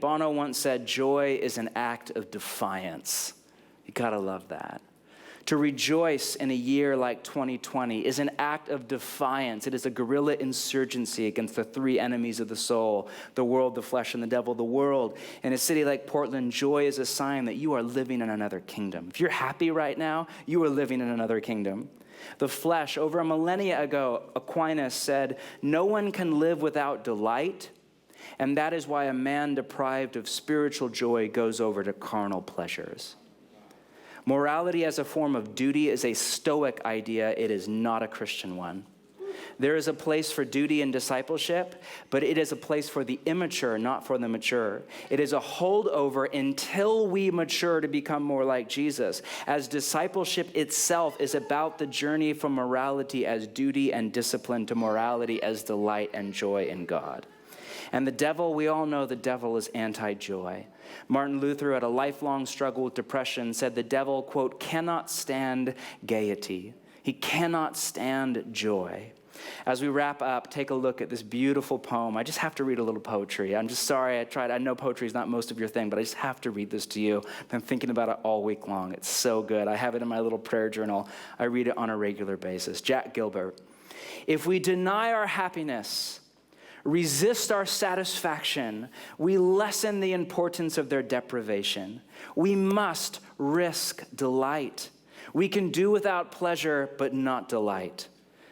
Bono once said, joy is an act of defiance. You gotta love that. To rejoice in a year like 2020 is an act of defiance. It is a guerrilla insurgency against the three enemies of the soul, the world, the flesh, and the devil. The world. In a city like Portland, joy is a sign that you are living in another kingdom. If you're happy right now, you are living in another kingdom. The flesh, over a millennia ago, Aquinas said, no one can live without delight, and that is why a man deprived of spiritual joy goes over to carnal pleasures. Morality as a form of duty is a Stoic idea. It is not a Christian one. There is a place for duty and discipleship, but it is a place for the immature, not for the mature. It is a holdover until we mature to become more like Jesus, as discipleship itself is about the journey from morality as duty and discipline to morality as delight and joy in God. And the devil, we all know the devil is anti-joy. Martin Luther, at a lifelong struggle with depression, said the devil, quote, cannot stand gaiety. He cannot stand joy. As we wrap up, take a look at this beautiful poem. I just have to read a little poetry. I'm just sorry, I know poetry is not most of your thing, but I just have to read this to you. I've been thinking about it all week long. It's so good. I have it in my little prayer journal. I read it on a regular basis. Jack Gilbert. If we deny our happiness, resist our satisfaction, we lessen the importance of their deprivation. We must risk delight. We can do without pleasure, but not delight,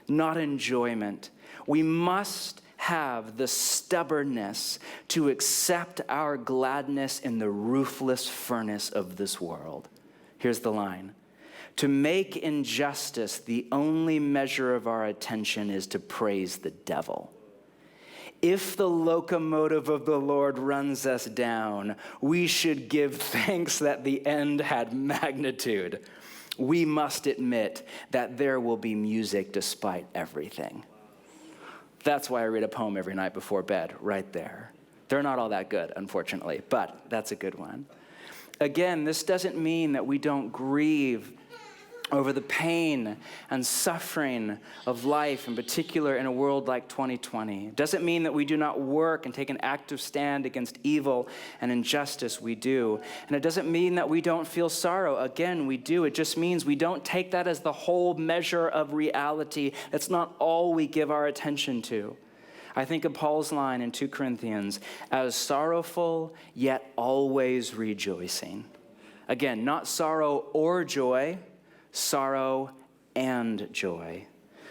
not enjoyment. We must have the stubbornness to accept our gladness in the ruthless furnace of this world. Here's the line. To make injustice the only measure of our attention is to praise the devil. If the locomotive of the Lord runs us down, we should give thanks that the end had magnitude. We must admit that there will be music despite everything. That's why I read a poem every night before bed, right there. They're not all that good, unfortunately, but that's a good one. Again, this doesn't mean that we don't grieve over the pain and suffering of life, in particular in a world like 2020. It doesn't mean that we do not work and take an active stand against evil and injustice. We do. And it doesn't mean that we don't feel sorrow. Again, we do. It just means we don't take that as the whole measure of reality. That's not all we give our attention to. I think of Paul's line in 2 Corinthians, as sorrowful, yet always rejoicing. Again, not sorrow or joy, sorrow and joy.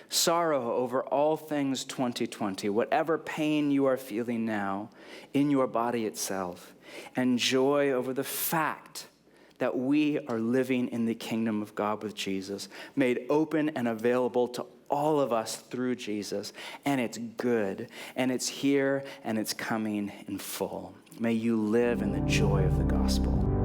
Sorrow over all things 2020, whatever pain you are feeling now in your body itself, and joy over the fact that we are living in the kingdom of God with Jesus, made open and available to all of us through Jesus, and it's good, and it's here, and it's coming in full. May you live in the joy of the gospel.